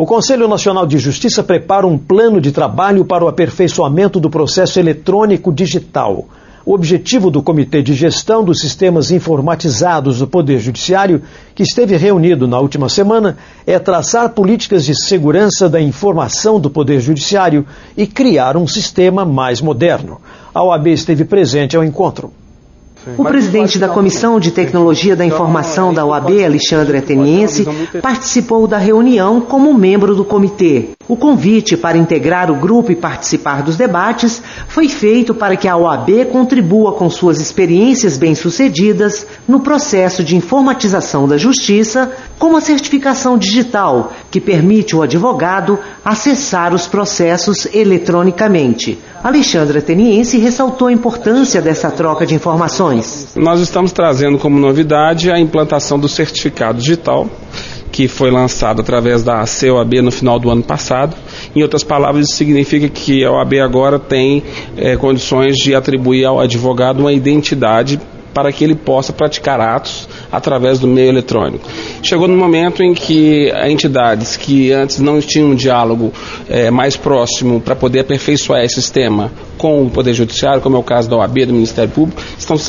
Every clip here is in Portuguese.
Conselho Nacional de Justiça prepara um plano de trabalho para o aperfeiçoamento do processo eletrônico digital. O objetivo do Comitê de Gestão dos Sistemas Informatizados do Poder Judiciário, que esteve reunido na última semana, é traçar políticas de segurança da informação do Poder Judiciário e criar um sistema mais moderno. A OAB esteve presente ao encontro. O presidente da Comissão de Tecnologia da Informação da OAB, Alexandre Ateniense, participou da reunião como membro do comitê. O convite para integrar o grupo e participar dos debates foi feito para que a OAB contribua com suas experiências bem-sucedidas no processo de informatização da justiça, como a certificação digital, que permite o advogado acessar os processos eletronicamente. Alexandre Ateniense ressaltou a importância dessa troca de informações. Nós estamos trazendo como novidade a implantação do certificado digital, que foi lançado através da COAB no final do ano passado. Em outras palavras, isso significa que a OAB agora tem condições de atribuir ao advogado uma identidade para que ele possa praticar atos através do meio eletrônico. Chegou no momento em que entidades que antes não tinham um diálogo mais próximo para poder aperfeiçoar esse sistema com o Poder Judiciário, como é o caso da OAB, do Ministério Público,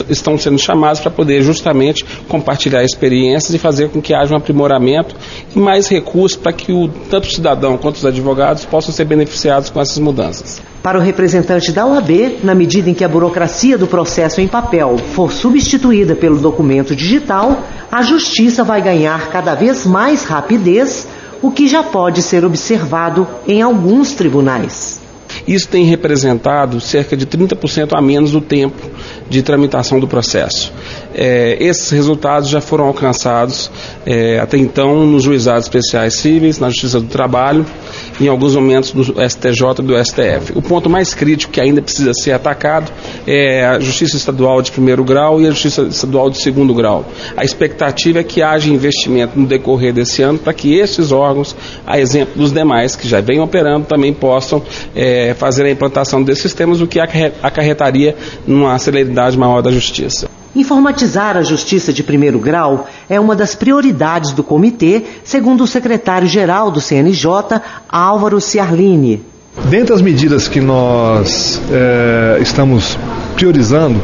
estão sendo chamados para poder justamente compartilhar experiências e fazer com que haja um aprimoramento e mais recursos para que tanto o cidadão quanto os advogados possam ser beneficiados com essas mudanças. Para o representante da OAB, na medida em que a burocracia do processo em papel for substituída pelo documento digital, a Justiça vai ganhar cada vez mais rapidez, o que já pode ser observado em alguns tribunais. Isso tem representado cerca de 30% a menos do tempo de tramitação do processo. Esses resultados já foram alcançados até então nos juizados especiais cíveis, na Justiça do Trabalho, em alguns momentos do STJ e do STF. O ponto mais crítico que ainda precisa ser atacado é a Justiça Estadual de primeiro grau e a Justiça Estadual de segundo grau. A expectativa é que haja investimento no decorrer desse ano para que esses órgãos, a exemplo dos demais que já vêm operando, também possam fazer a implantação desses sistemas, o que acarretaria numa celeridade maior da justiça. Informatizar a Justiça de primeiro grau é uma das prioridades do comitê, segundo o secretário-geral do CNJ, Álvaro Ciarlini. Dentre as medidas que nós estamos priorizando,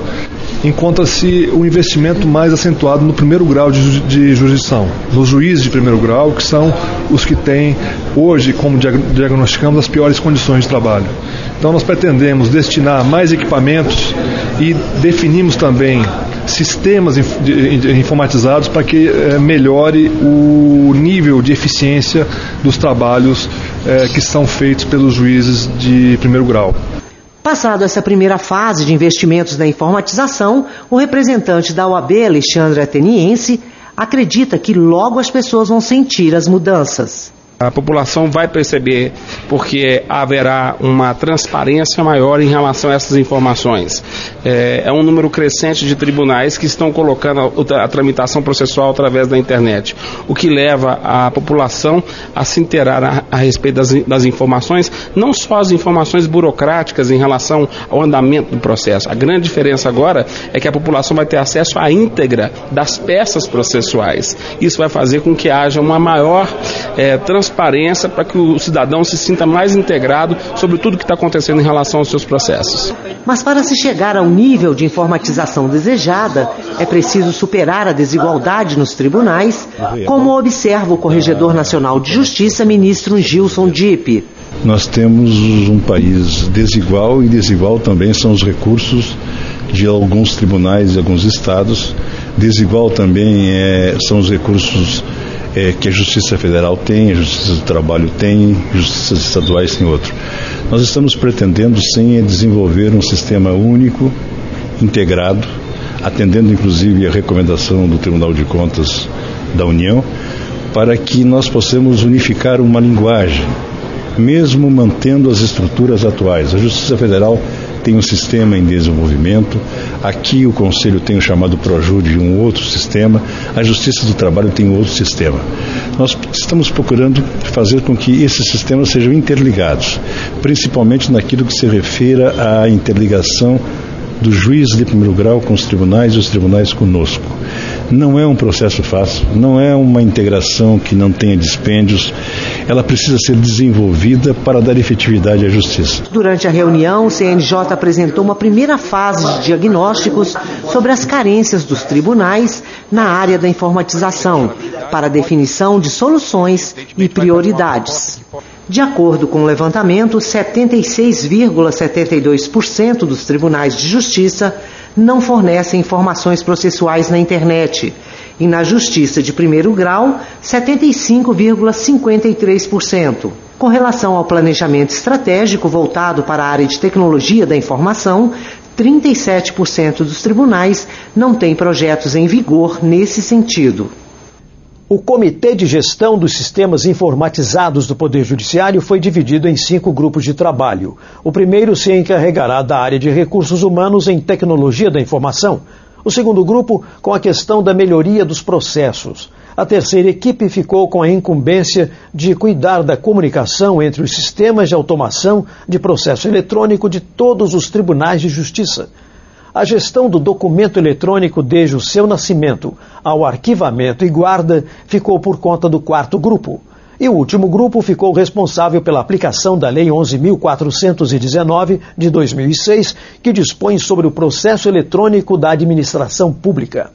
encontra-se o investimento mais acentuado no primeiro grau de jurisdição, nos juízes de primeiro grau, que são os que têm hoje, como diagnosticamos, as piores condições de trabalho. Então nós pretendemos destinar mais equipamentos e definimos também sistemas informatizados para que melhore o nível de eficiência dos trabalhos que são feitos pelos juízes de primeiro grau. Passado essa primeira fase de investimentos na informatização, o representante da OAB, Alexandre Ateniense, acredita que logo as pessoas vão sentir as mudanças. A população vai perceber porque haverá uma transparência maior em relação a essas informações. É um número crescente de tribunais que estão colocando a tramitação processual através da internet, o que leva a população a se inteirar a respeito das informações, não só as informações burocráticas em relação ao andamento do processo. A grande diferença agora é que a população vai ter acesso à íntegra das peças processuais. Isso vai fazer com que haja uma maior transparência para que o cidadão se sinta mais integrado sobre tudo que está acontecendo em relação aos seus processos. Mas para se chegar ao nível de informatização desejada, é preciso superar a desigualdade nos tribunais, como observa o Corregedor Nacional de Justiça, ministro Gilson Dipp. Nós temos um país desigual e desigual também são os recursos de alguns tribunais e alguns estados. Desigual também são os recursos que a Justiça Federal tem, a Justiça do Trabalho tem, Justiças estaduais tem outro. Nós estamos pretendendo, sim, desenvolver um sistema único, integrado, atendendo inclusive a recomendação do Tribunal de Contas da União, para que nós possamos unificar uma linguagem, mesmo mantendo as estruturas atuais. A Justiça Federal tem um sistema em desenvolvimento, aqui o Conselho tem o chamado ProJude, um outro sistema, a Justiça do Trabalho tem outro sistema. Nós estamos procurando fazer com que esses sistemas sejam interligados, principalmente naquilo que se refira à interligação do juiz de primeiro grau com os tribunais e os tribunais conosco. Não é um processo fácil, não é uma integração que não tenha dispêndios, ela precisa ser desenvolvida para dar efetividade à justiça. Durante a reunião, o CNJ apresentou uma primeira fase de diagnósticos sobre as carências dos tribunais na área da informatização, para a definição de soluções e prioridades. De acordo com o levantamento, 76,72% dos tribunais de justiça não fornecem informações processuais na internet. E na Justiça de primeiro grau, 75,53%. Com relação ao planejamento estratégico voltado para a área de tecnologia da informação, 37% dos tribunais não têm projetos em vigor nesse sentido. O Comitê de Gestão dos Sistemas Informatizados do Poder Judiciário foi dividido em 5 grupos de trabalho. O primeiro se encarregará da área de recursos humanos em tecnologia da informação. O segundo grupo, com a questão da melhoria dos processos. A terceira equipe ficou com a incumbência de cuidar da comunicação entre os sistemas de automação de processo eletrônico de todos os tribunais de justiça. A gestão do documento eletrônico desde o seu nascimento ao arquivamento e guarda ficou por conta do quarto grupo. E o último grupo ficou responsável pela aplicação da Lei 11.419 de 2006, que dispõe sobre o processo eletrônico da administração pública.